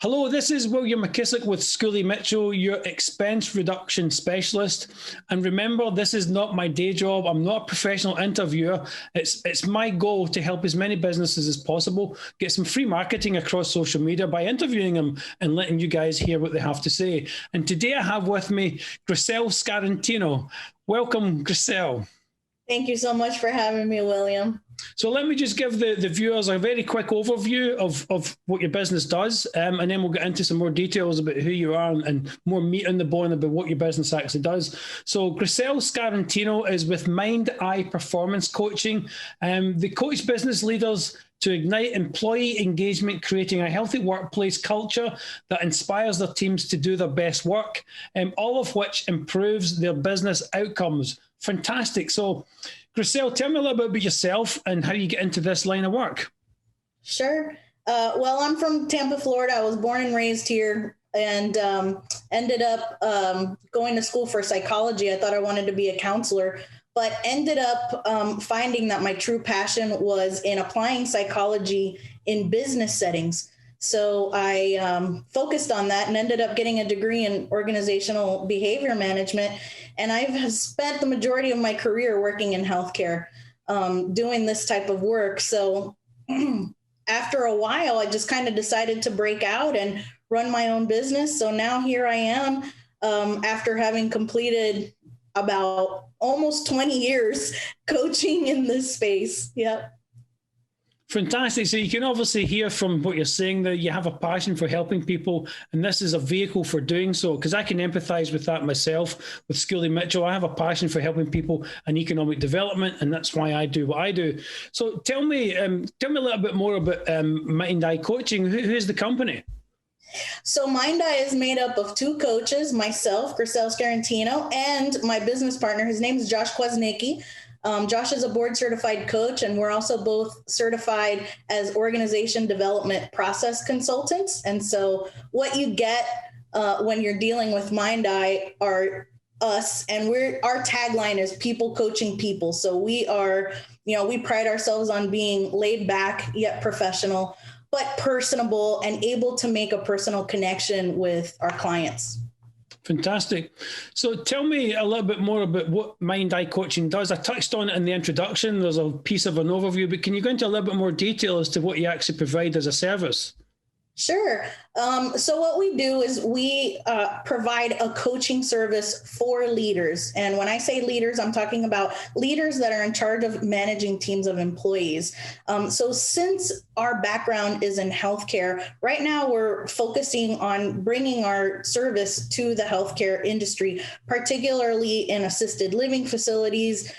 Hello, this is William McKissock with Schooley Mitchell, your expense reduction specialist. And remember, this is not my day job. I'm not a professional interviewer. It's my goal to help as many businesses as possible get some free marketing across social media by interviewing them and letting you guys hear what they have to say. And today I have with me Grisel Scarantino. Welcome, Grisel. Thank you so much for having me, William. So let me just give the viewers a very quick overview of what your business does, and then we'll get into some more details about who you are and more meat on the bone about what your business actually does. So Grisel Scarantino is with MindEye Performance Coaching. They coach business leaders to ignite employee engagement, creating a healthy workplace culture that inspires their teams to do their best work, all of which improves their business outcomes. Fantastic. So Grisel, tell me a little bit about yourself and how you get into this line of work. Sure. Well, I'm from Tampa, Florida. I was born and raised here and ended up going to school for psychology. I thought I wanted to be a counselor, but ended up finding that my true passion was in applying psychology in business settings. So I focused on that and ended up getting a degree in organizational behavior management. And I've spent the majority of my career working in healthcare, doing this type of work. So after a while, I just kind of decided to break out and run my own business. So now here I am, after having completed about almost 20 years coaching in this space. Yep. Fantastic. So you can obviously hear from what you're saying that you have a passion for helping people, and this is a vehicle for doing so, because I can empathize with that myself with Schooley Mitchell. I have a passion for helping people and economic development, and that's why I do what I do. So tell me a little bit more about MindEye Coaching. Who is the company? So MindEye is made up of two coaches, myself, Grisel Scarantino, and my business partner. His name is Josh Kwasnicki. Josh is a board certified coach, and we're also both certified as organization development process consultants. And so what you get when you're dealing with MindEye are us, and our tagline is people coaching people. So we are, we pride ourselves on being laid back yet professional, but personable and able to make a personal connection with our clients. Fantastic. So tell me a little bit more about what MindEye Coaching does. I touched on it in the introduction. There's a piece of an overview, but can you go into a little bit more detail as to what you actually provide as a service? Sure. So what we do is we provide a coaching service for leaders. And when I say leaders, I'm talking about leaders that are in charge of managing teams of employees. So since our background is in healthcare, right now we're focusing on bringing our service to the healthcare industry, particularly in assisted living facilities,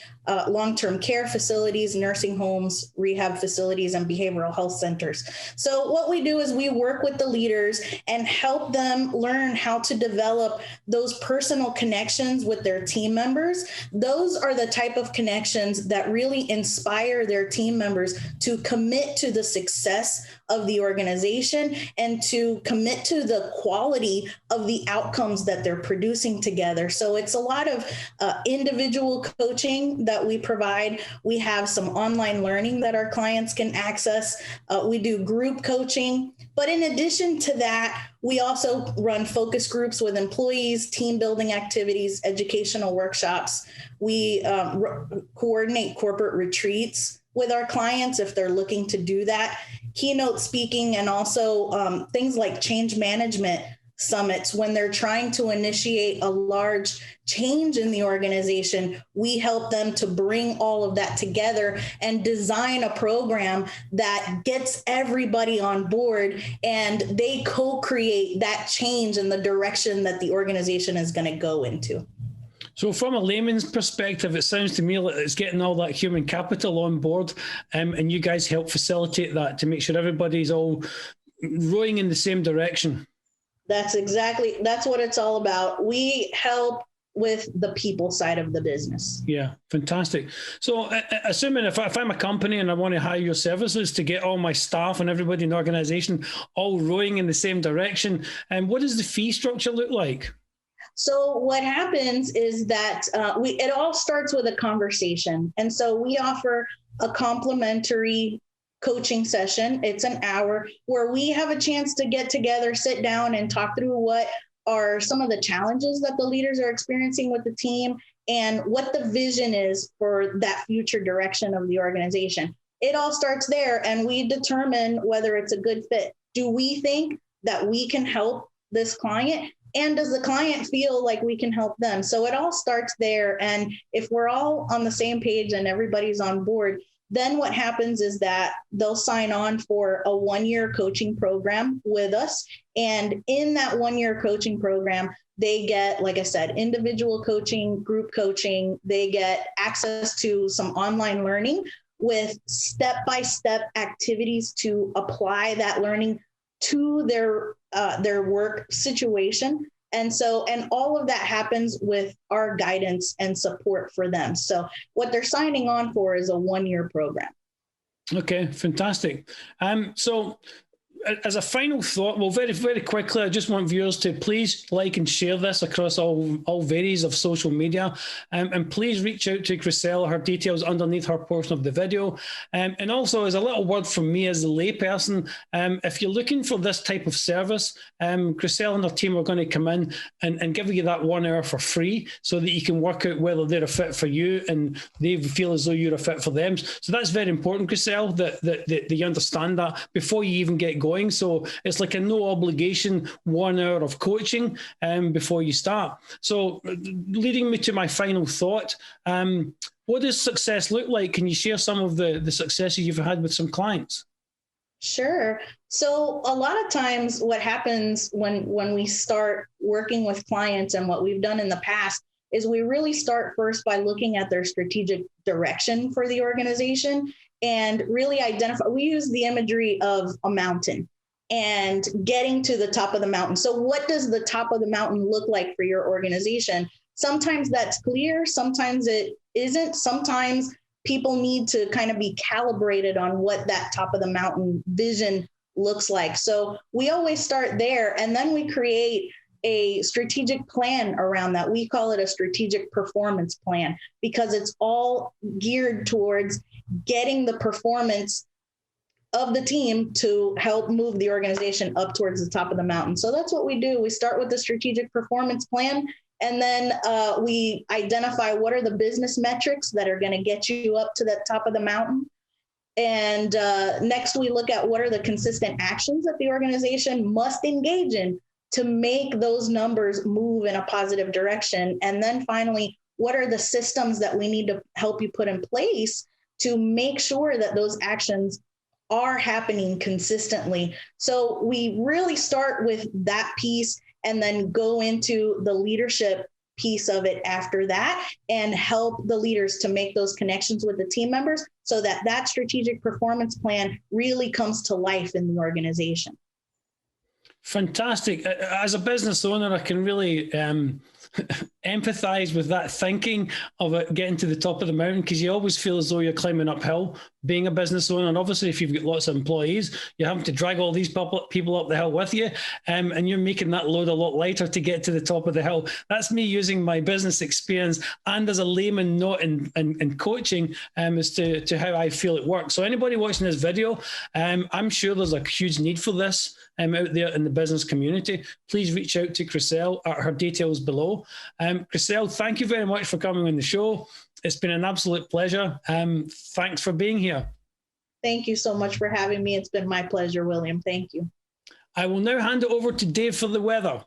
long-term care facilities, nursing homes, rehab facilities, and behavioral health centers. So what we do is we work with the leaders and help them learn how to develop those personal connections with their team members. Those are the type of connections that really inspire their team members to commit to the success of the organization and to commit to the quality of the outcomes that they're producing together. So it's a lot of individual coaching that we provide. We have some online learning that our clients can access. We do group coaching. But in addition to that, we also run focus groups with employees, team building activities, educational workshops. We coordinate corporate retreats with our clients if they're looking to do that, keynote speaking, and also things like change management summits. When they're trying to initiate a large change in the organization, we help them to bring all of that together and design a program that gets everybody on board, and they co-create that change in the direction that the organization is going to go into. So from a layman's perspective, it sounds to me like it's getting all that human capital on board, and you guys help facilitate that to make sure everybody's all rowing in the same direction. That's what it's all about. We help with the people side of the business. Yeah, fantastic. So assuming if I'm a company and I want to hire your services to get all my staff and everybody in the organization all rowing in the same direction, what does the fee structure look like? So what happens is that it all starts with a conversation. And so we offer a complimentary coaching session. It's an hour where we have a chance to get together, sit down, and talk through what are some of the challenges that the leaders are experiencing with the team and what the vision is for that future direction of the organization. It all starts there, and we determine whether it's a good fit. Do we think that we can help this client? And does the client feel like we can help them? So it all starts there. And if we're all on the same page and everybody's on board, then what happens is that they'll sign on for a 1-year coaching program with us. And in that 1-year coaching program, they get, like I said, individual coaching, group coaching. They get access to some online learning with step-by-step activities to apply that learning to their work situation. And all of that happens with our guidance and support for them. So what they're signing on for is a 1-year program. Okay, fantastic. So as a final thought, well, very, very quickly, I just want viewers to please like and share this across all varieties of social media. And please reach out to Grisel. Her details underneath her portion of the video. And also, as a little word from me as a layperson, if you're looking for this type of service, Grisel and her team are going to come in and give you that 1 hour for free so that you can work out whether they're a fit for you and they feel as though you're a fit for them. So that's very important, Grisel, that you understand that before you even get going. So it's like a no obligation 1 hour of coaching before you start. So leading me to my final thought, what does success look like? Can you share some of the successes you've had with some clients? Sure. So a lot of times what happens when we start working with clients, and what we've done in the past, is we really start first by looking at their strategic direction for the organization and really identify. We use the imagery of a mountain and getting to the top of the mountain. So what does the top of the mountain look like for your organization? Sometimes that's clear, sometimes it isn't. Sometimes people need to kind of be calibrated on what that top of the mountain vision looks like. So we always start there, and then we create a strategic plan around that. We call it a strategic performance plan because it's all geared towards getting the performance of the team to help move the organization up towards the top of the mountain. So that's what we do. We start with the strategic performance plan, and then we identify what are the business metrics that are going to get you up to that top of the mountain. And next, we look at what are the consistent actions that the organization must engage in to make those numbers move in a positive direction. And then finally, what are the systems that we need to help you put in place to make sure that those actions are happening consistently? So we really start with that piece and then go into the leadership piece of it after that and help the leaders to make those connections with the team members so that that strategic performance plan really comes to life in the organization. Fantastic. As a business owner, I can really empathize with that thinking of it getting to the top of the mountain, because you always feel as though you're climbing uphill being a business owner. And obviously, if you've got lots of employees, you're having to drag all these people up the hill with you, and you're making that load a lot lighter to get to the top of the hill. That's me using my business experience and as a layman, not in coaching, as to how I feel it works. So anybody watching this video, I'm sure there's a huge need for this out there in the business community. Please reach out to Grisel at her details below. Grisel, thank you very much for coming on the show. It's been an absolute pleasure. Thanks for being here. Thank you so much for having me. It's been my pleasure, William. Thank you. I will now hand it over to Dave for the weather.